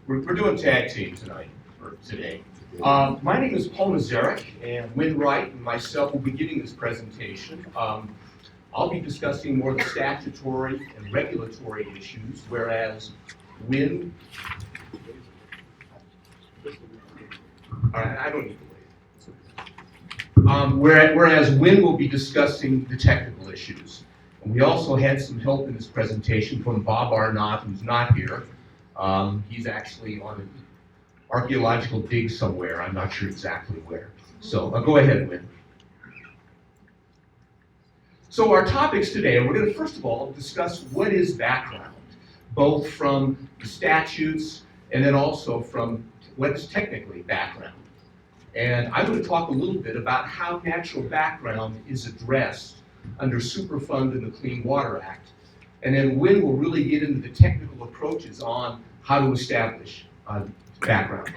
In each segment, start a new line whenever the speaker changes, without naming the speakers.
We're doing tag team tonight, or today. My name is Paul Nazaryk, and Wright and myself will be giving this presentation. I'll be discussing more of the statutory and regulatory issues, whereas Win, I don't need to wait. Whereas Win will be discussing the technical issues. And we also had some help in this presentation from Bob Arnott, who's not here. He's actually on an archaeological dig somewhere. I'm not sure exactly where. So go ahead, Win. So our topics today, we're going to first of all discuss what is background, both from the statutes and then also from what is technically background. And I'm going to talk a little bit about how natural background is addressed under Superfund and the Clean Water Act. And then Win will really get into the technical approaches on how to establish background.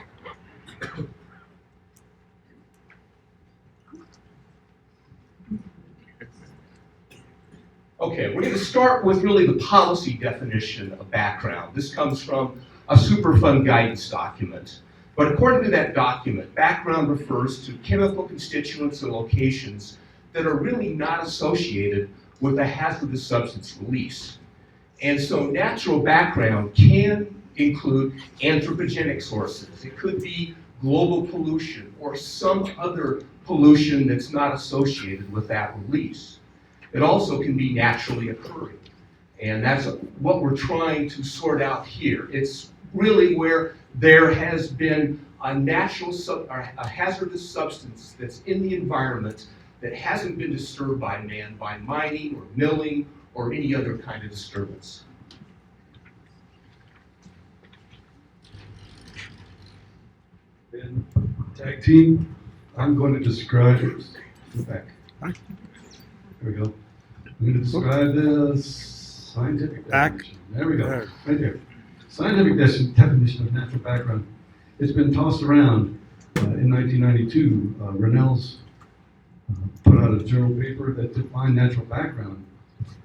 Okay, we're going to start with really the policy definition of background. This comes from a Superfund guidance document. But according to that document, background refers to chemical constituents or locations that are really not associated with a hazardous substance release. And so natural background can include anthropogenic sources. It could be global pollution or some other pollution that's not associated with that release. It also can be naturally occurring. And that's what we're trying to sort out here. It's really where there has been a a hazardous substance that's in the environment that hasn't been disturbed by man, by mining or milling or any other kind of disturbance.
And tag team, I'm going to describe it. Back. There we go. I'm going to describe the scientific definition. There we go. Right there. Scientific definition of natural background. It's been tossed around. In 1992, Rennell's put out a journal paper that defined natural background.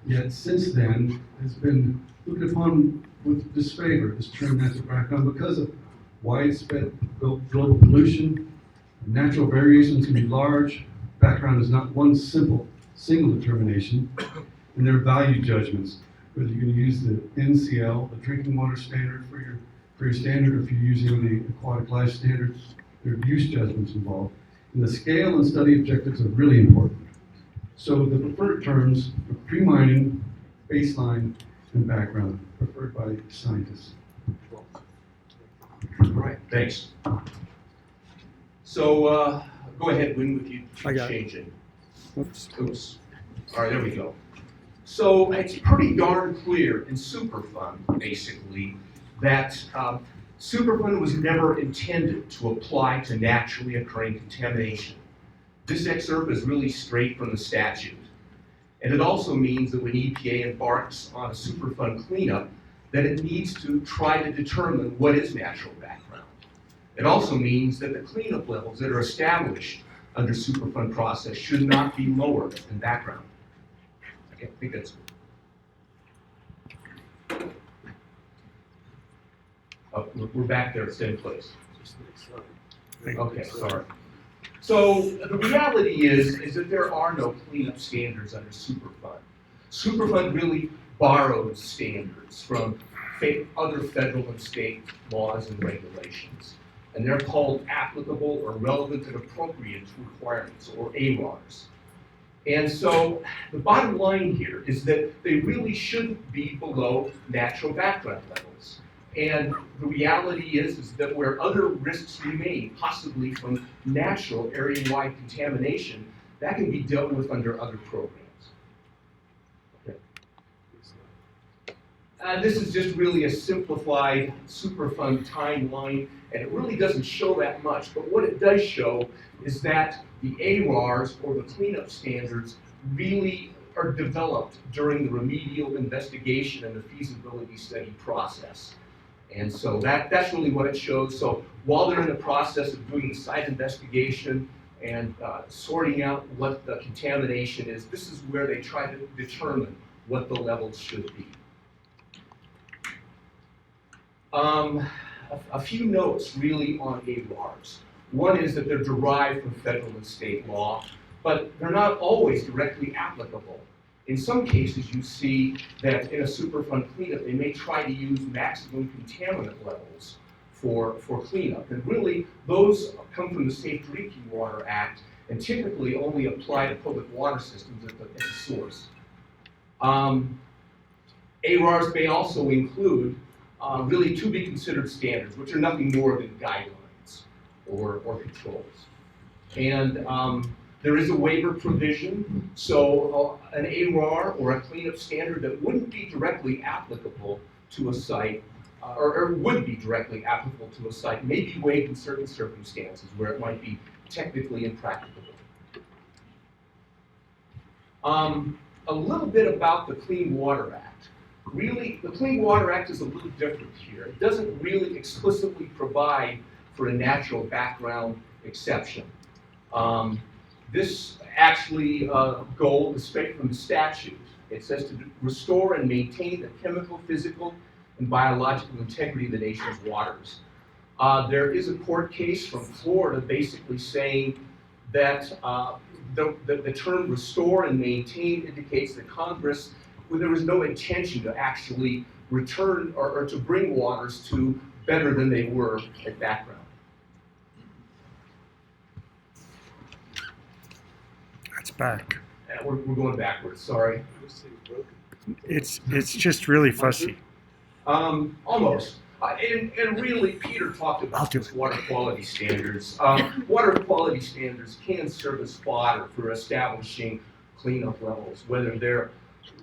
Yet since then, it's been looked upon with disfavor, this term natural background, because of widespread global pollution. Natural variations can be large. Background is not one single determination, and there are value judgments. Whether you're going to use the NCL, the drinking water standard for your standard, or if you're using the aquatic life standards, there are use judgments involved. And the scale and study objectives are really important. So the preferred terms are pre-mining, baseline, and background, preferred by scientists.
All right, thanks. So go ahead, Win, with you changing. Oops. All right, there we go. So it's pretty darn clear in Superfund, basically, that Superfund was never intended to apply to naturally occurring contamination. This excerpt is really straight from the statute. And it also means that when EPA embarks on a Superfund cleanup, that it needs to try to determine what is natural background. It also means that the cleanup levels that are established under Superfund process should not be lower than background. I think that's good. Oh, we're back there, same place. Okay, sorry. So the reality is that there are no cleanup standards under Superfund. Superfund really borrows standards from other federal and state laws and regulations. And they're called applicable or relevant and appropriate requirements, or ARRs. And so the bottom line here is that they really shouldn't be below natural background levels. And the reality is that where other risks remain, possibly from natural area-wide contamination, that can be dealt with under other programs. Okay. This is just really a simplified Superfund timeline, and it really doesn't show that much, but what it does show is that the ARRs, or the cleanup standards, really are developed during the remedial investigation and the feasibility study process. And so that's really what it shows. So while they're in the process of doing the site investigation and sorting out what the contamination is, this is where they try to determine what the levels should be. a few notes really on ARs. One is that they're derived from federal and state law, but they're not always directly applicable. In some cases, you see that in a Superfund cleanup, they may try to use maximum contaminant levels for cleanup. And really, those come from the Safe Drinking Water Act and typically only apply to public water systems at the source. ARs may also include really to be considered standards, which are nothing more than guidelines or controls. And there is a waiver provision, so an AR or a cleanup standard that wouldn't be directly applicable to a site, or would be directly applicable to a site, may be waived in certain circumstances where it might be technically impracticable. A little bit about the Clean Water Act. Really, the Clean Water Act is a little different here. It doesn't really explicitly provide for a natural background exception. This actually goal is straight from the statute. It says to restore and maintain the chemical, physical, and biological integrity of the nation's waters. There is a court case from Florida basically saying that the term restore and maintain indicates that Congress, well, there was no intention to actually return or to bring waters to better than they were at background.
That's back.
We're going backwards, sorry.
It's just really fussy.
Almost. And really, Peter talked
I'll
about
do
this
it.
water quality standards. Water quality standards can serve as fodder for establishing cleanup levels, whether they're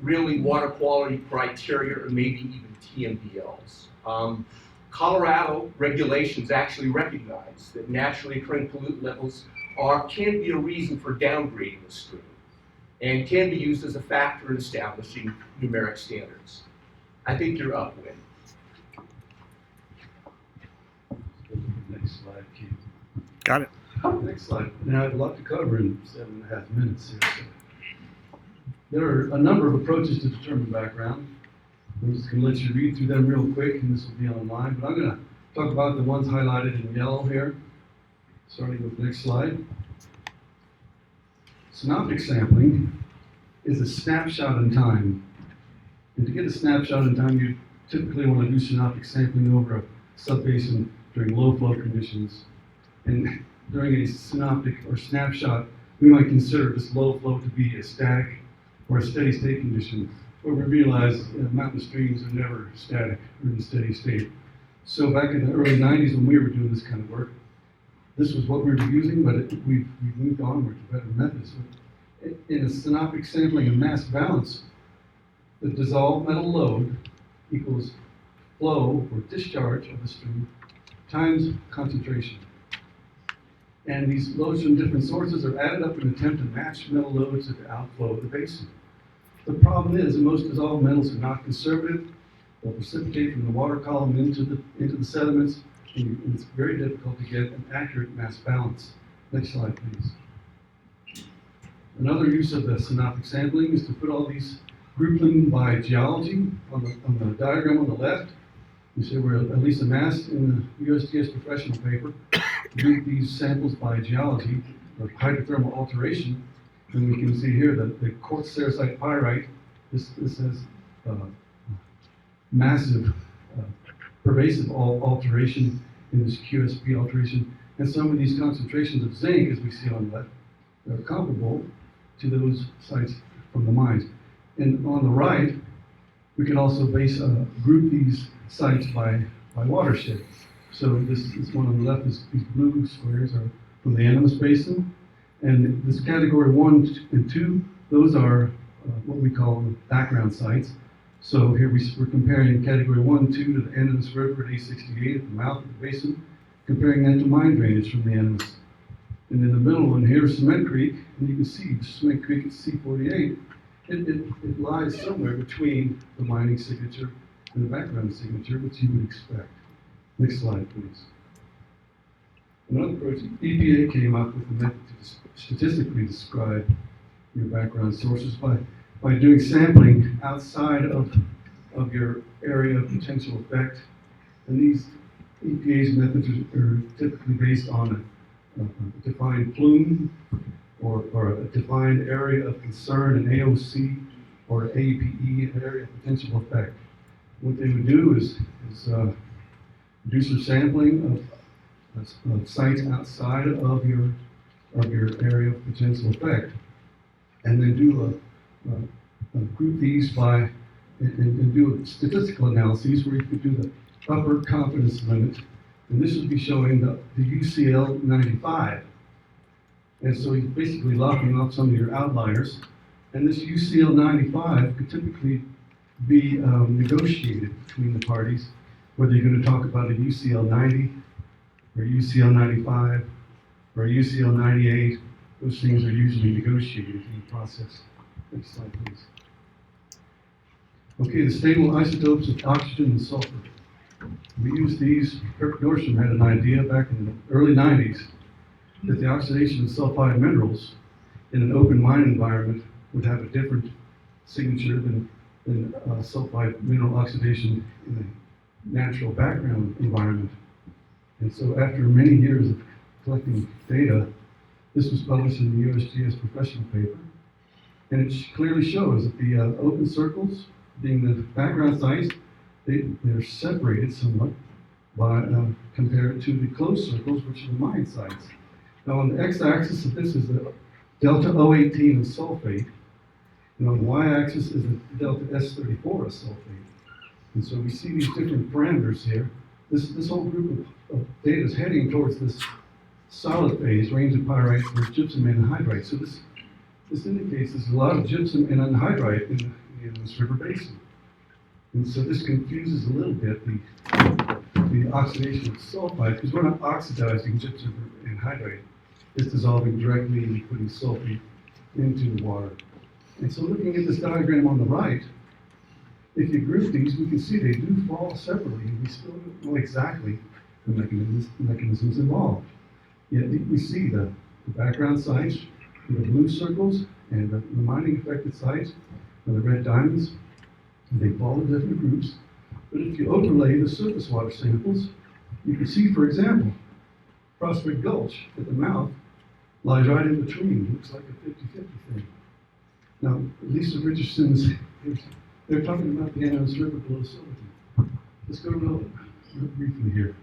really water quality criteria or maybe even TMDLs. Colorado regulations actually recognize that naturally occurring pollutant levels can be a reason for downgrading a stream and can be used as a factor in establishing numeric standards. I think you're up, Win.
Next slide, Keith.
Got it.
Next slide. Now, I have a lot to cover in 7.5 minutes here. So. There are a number of approaches to determine background. I'm just going to let you read through them real quick, and this will be online. But I'm going to talk about the ones highlighted in yellow here, starting with the next slide. Synoptic sampling is a snapshot in time. And to get a snapshot in time, you typically want to do synoptic sampling over a subbasin during low flow conditions. And during a synoptic or snapshot, we might consider this low flow to be a static or a steady state condition, where we realize mountain streams are never static or in a steady state. So back in the early 90s when we were doing this kind of work, this was what we were using, but we've moved onward to better methods. In a synoptic sampling and mass balance, the dissolved metal load equals flow or discharge of the stream times concentration. And these loads from different sources are added up in an attempt to match metal loads at the outflow of the basin. The problem is that most dissolved metals are not conservative. They'll precipitate from the water column into the sediments, and it's very difficult to get an accurate mass balance. Next slide, please. Another use of the synoptic sampling is to put all these, group them by geology on the diagram on the left. You see where at least amassed in the USGS professional paper, group these samples by geology or hydrothermal alteration. And we can see here that the quartz sericite pyrite, this has massive pervasive alteration in this QSP alteration. And some of these concentrations of zinc, as we see on the left, are comparable to those sites from the mines. And on the right, we can also group these sites by watershed. So this one on the left, these blue squares are from the Animas Basin. And this category 1 and 2, those are what we call background sites. So here we're comparing category 1 and 2 to the Animas River at 868 at the mouth of the basin, comparing that to mine drainage from the Animas. And in the middle one here is Cement Creek, and you can see Cement Creek at C48. It lies somewhere between the mining signature and the background signature, which you would expect. Next slide, please. Another approach, EPA came up with a method to statistically describe your background sources by doing sampling outside of your area of potential effect. And these EPA's methods are typically based on a defined plume or a defined area of concern, an AOC, or an APE, an area of potential effect. What they would do is do some sampling of sites outside of your area of potential effect, and then do a group these by and do a statistical analyses where you could do the upper confidence limit, and this would be showing the UCL 95. And so you're basically locking off some of your outliers, and this UCL 95 could typically be negotiated between the parties, whether you're going to talk about a UCL 90 or UCL 95 or a UCL 98. Those things are usually negotiated in the process. Next slide, please. Okay, the stable isotopes of oxygen and sulfur. We used these. Kirk Dorsham had an idea back in the early 90s that the oxidation of sulfide minerals in an open mine environment would have a different signature than sulfide mineral oxidation in a natural background environment. And so after many years of collecting data, this was published in the USGS professional paper, and it clearly shows that the open circles, being the background sites, they're separated somewhat by compared to the closed circles, which are the mine sites. Now on the x-axis of this is the delta O18 of sulfate, and on the y-axis is the delta S34 of sulfate. And so we see these different parameters here. This whole group of data is heading towards this solid phase, range of pyrites where gypsum and anhydrite. So this indicates there's a lot of gypsum and anhydrite in this river basin. And so this confuses a little bit the oxidation of sulfide, because we're not oxidizing gypsum and anhydrite. It's dissolving directly and putting sulfate into the water. And so looking at this diagram on the right, if you group these, we can see they do fall separately, and we still don't know exactly the mechanisms involved. Yet we see the background sites, the blue circles, and the mining affected sites, and the red diamonds. They fall in different groups. But if you overlay the surface water samples, you can see, for example, Prospect Gulch at the mouth lies right in between. It looks like a 50-50 thing. Now, Lisa Richardson's, they're talking about the Animas River below Silverton. Let's go real briefly here.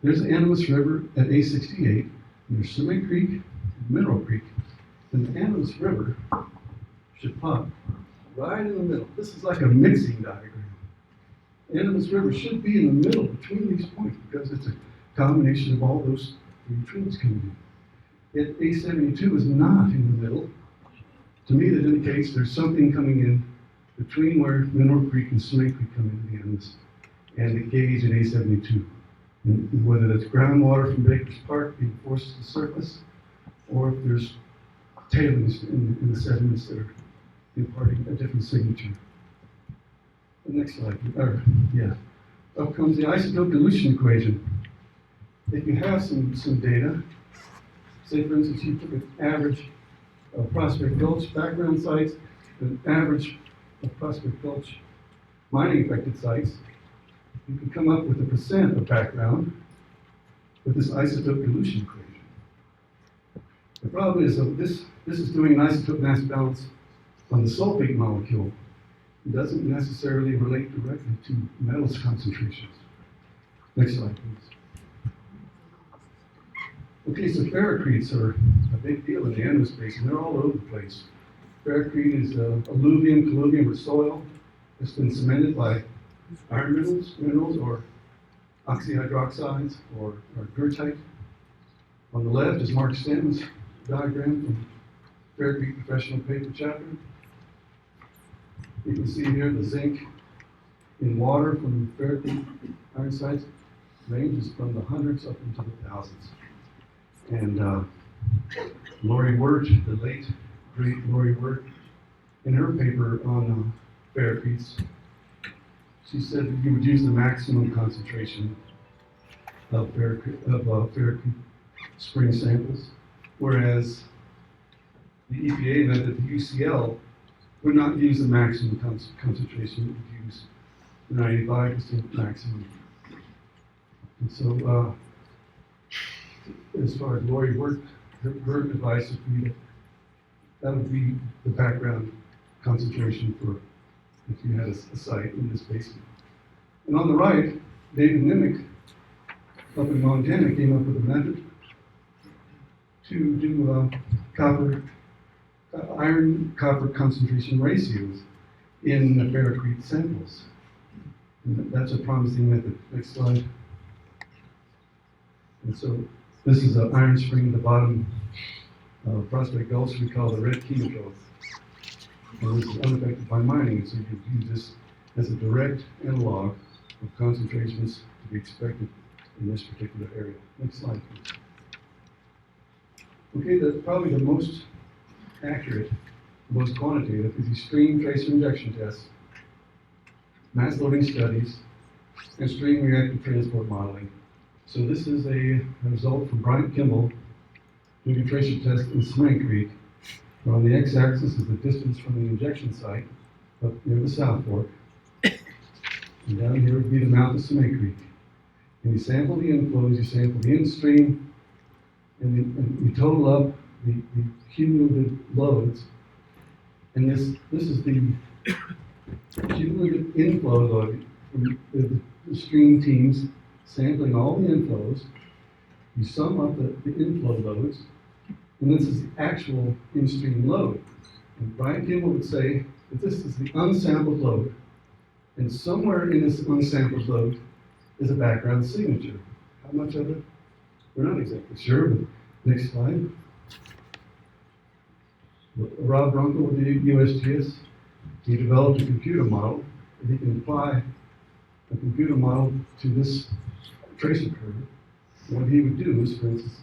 There's the Animas River at A68, and there's Cement Creek and Mineral Creek. And the Animas River should pop right in the middle. This is like a mixing diagram. Animas River should be in the middle between these points because it's a combination of all those three trends coming in. At A72 is not in the middle. To me, that indicates there's something coming in between where Mineral Creek and Cement Creek come into the Animas and the gauge at A72. And whether that's groundwater from Baker's Park being forced to the surface, or if there's tailings in the sediments that are imparting a different signature. The next slide. Up comes the isotope dilution equation. If you have some data, say for instance you took an average of Prospect Gulch background sites, an average of Prospect Gulch mining affected sites, you can come up with a percent of background with this isotope dilution equation. The problem is that this is doing an isotope mass balance on the sulfate molecule. It doesn't necessarily relate directly to metals concentrations. Next slide, please. Okay, so ferricretes are a big deal in the Animas Basin. They're all over the place. Ferricrete is alluvium, colluvium, or soil. It's been cemented by iron minerals or oxyhydroxides or goethite. On the left is Mark Stanton's diagram from Ferricrete Professional Paper Chapter. You can see here the zinc in water from ferricrete iron sites ranges from the hundreds up into the thousands. And Laurie Wirt, the late great Laurie Wirt, in her paper on ferricretes, she said that you would use the maximum concentration of ferricrete spring samples, whereas the EPA method, the UCL, would not use the maximum concentration, it would use the 95% maximum. And so, as far as Lori worked, her advice would be that would be the background concentration for if you had a site in this basement. And on the right, David Nimick up in Montana came up with a method to do iron-copper concentration ratios in the Ferricrete samples. And that's a promising method. Next slide. And so this is an iron spring at the bottom of Prospect Gulch we call the red chemotroph. And this is unaffected by mining, so you can use this as a direct analog of concentrations to be expected in this particular area. Next slide, please. Okay, probably the most accurate, most quantitative is the stream tracer injection tests, mass loading studies, and stream reactive transport modeling. So this is a result from Brian Kimball doing a tracer test in Cement Creek. On the x-axis is the distance from the injection site up near the South Fork. And down here would be the mouth of Cement Creek. And you sample the inflows, you sample the in-stream, and you total up the cumulative loads. And this is the cumulative inflow load from the stream teams sampling all the inflows. You sum up the inflow loads, and this is the actual in-stream load. And Brian Kimball would say that this is the unsampled load, and somewhere in this unsampled load is a background signature. How much of it? We're not exactly sure, but next slide. Rob Runkle with the USGS, he developed a computer model that he can apply a computer model to this tracer curve. What he would do is, for instance,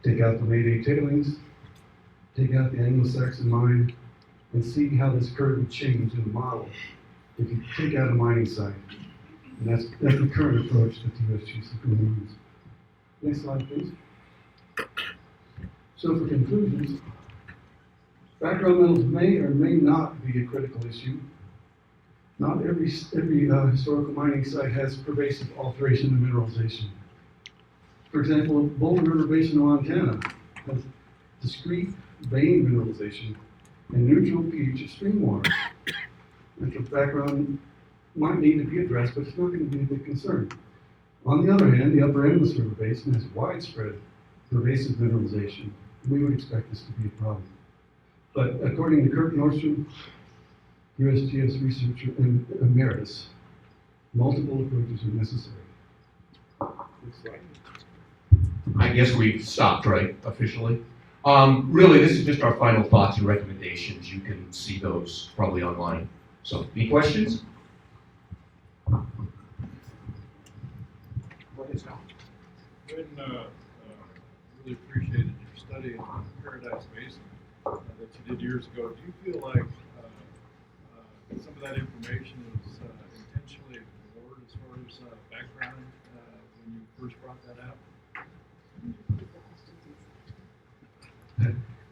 take out the late A tailings, take out the Anglo-Saxon mine, and see how this curve would change in the model if you take out a mining site. And that's the current approach that the USGS is going to use. Next slide, please. So for conclusions, background metals may or may not be a critical issue. Not every historical mining site has pervasive alteration and mineralization. For example, Boulder River Basin, Montana has discrete vein mineralization and neutral pH of stream water. And the background might need to be addressed, but it's not going to be a big concern. On the other hand, the Upper Endless River Basin has widespread pervasive mineralization. We would expect this to be a problem. But according to Kurt Nordstrom, USGS researcher emeritus, multiple approaches are necessary. Next slide.
I guess we've stopped, right, officially? Really, this is just our final thoughts and recommendations. You can see those probably online. So, any questions? Go ahead, Scott.
Really appreciated your study on Paradise Basin that you did years ago. Do you feel like some of that information was intentionally ignored as far as background when you first brought that out?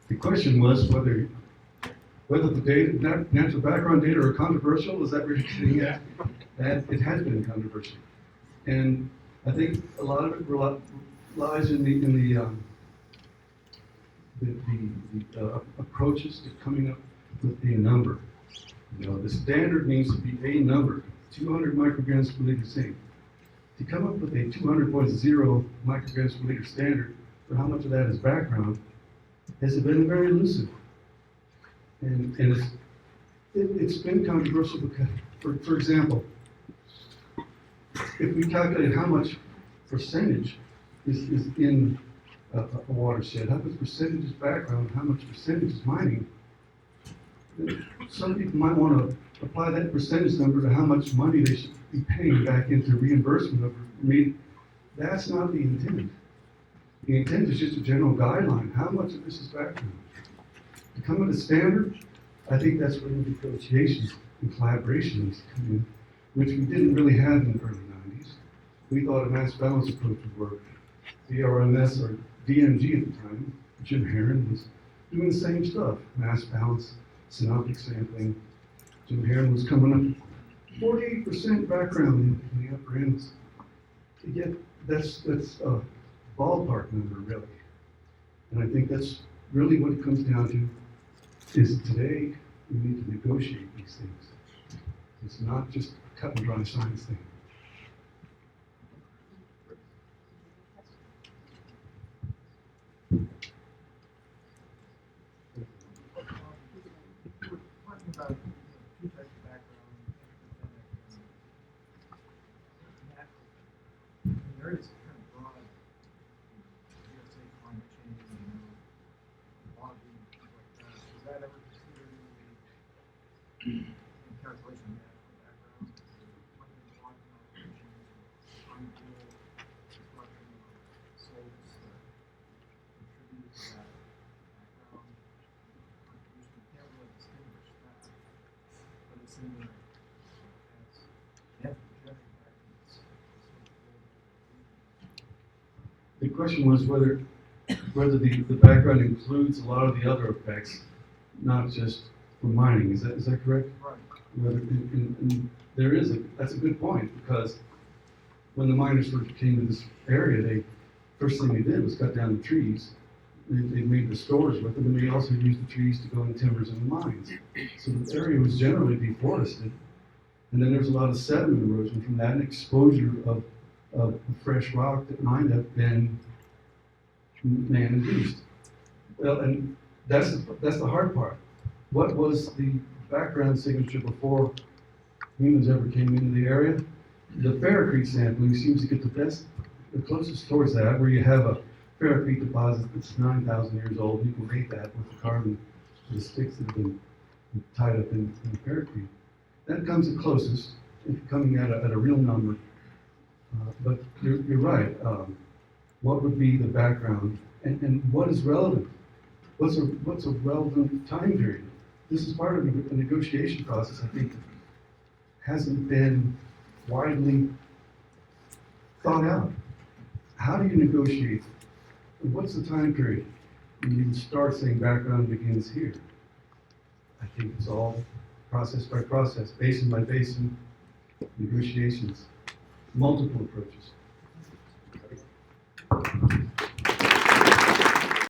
The question was whether the data, natural background data are controversial. Is that what you're getting at? And it has been controversial, and I think a lot of it lies in the approaches to coming up with a number. You know, the standard needs to be a number, 200 micrograms per liter zinc. To come up with a 200.0 micrograms per liter standard for how much of that is background has been very elusive. And it's been controversial because, for example, if we calculate how much percentage is in a watershed, how much percentage is background, how much percentage is mining, some people might want to apply that percentage number to how much money they should be paying back into reimbursement of that's not the intent. The intent is just a general guideline. How much of this is background? To come with a standard, I think that's where the negotiations and collaboration needs to come in, which we didn't really have in the early 90s. We thought a mass balance approach would work. DRMS or DMG at the time, Jim Herron, was doing the same stuff. Mass balance, synoptic sampling. Jim Herron was coming up 48% background in the upper ends. Yet that's a ballpark number, really. And I think that's really what it comes down to, is today we need to negotiate these things. It's not just a cut and dry science thing.
Talking about two types of background, anthropogenic and natural. There is kind of broad, say climate change and logging, things like that. Is that ever considered in the calculation of natural background? When the logging operations, unfuel, destruction of soils that contribute to that background contribution, you can't really distinguish that. But it's in there as anthropogenic backgrounds.
The question was whether the background includes a lot of the other effects, not just from mining. Is that correct?
Right.
Whether, and there is that's a good point, because when the miners first came to this area, first thing they did was cut down the trees. They made the stores with them, and they also used the trees to go in timbers in the mines. So the area was generally deforested, and then there's a lot of sediment erosion from that, and exposure of fresh rock that might have been man-induced. Well, and that's the hard part. What was the background signature before humans ever came into the area? The Ferricrete sampling seems to get the closest towards that, where you have a Ferricrete deposit that's 9,000 years old. You can date that with the carbon, the sticks that have been tied up in Ferricrete. That comes the closest, coming at a real number. But you're right. What would be the background, and what is relevant? What's a relevant time period? This is part of a negotiation process, I think, that hasn't been widely thought out. How do you negotiate? What's the time period when you start saying background begins here? I think it's all process by process, basin by basin, negotiations, multiple approaches.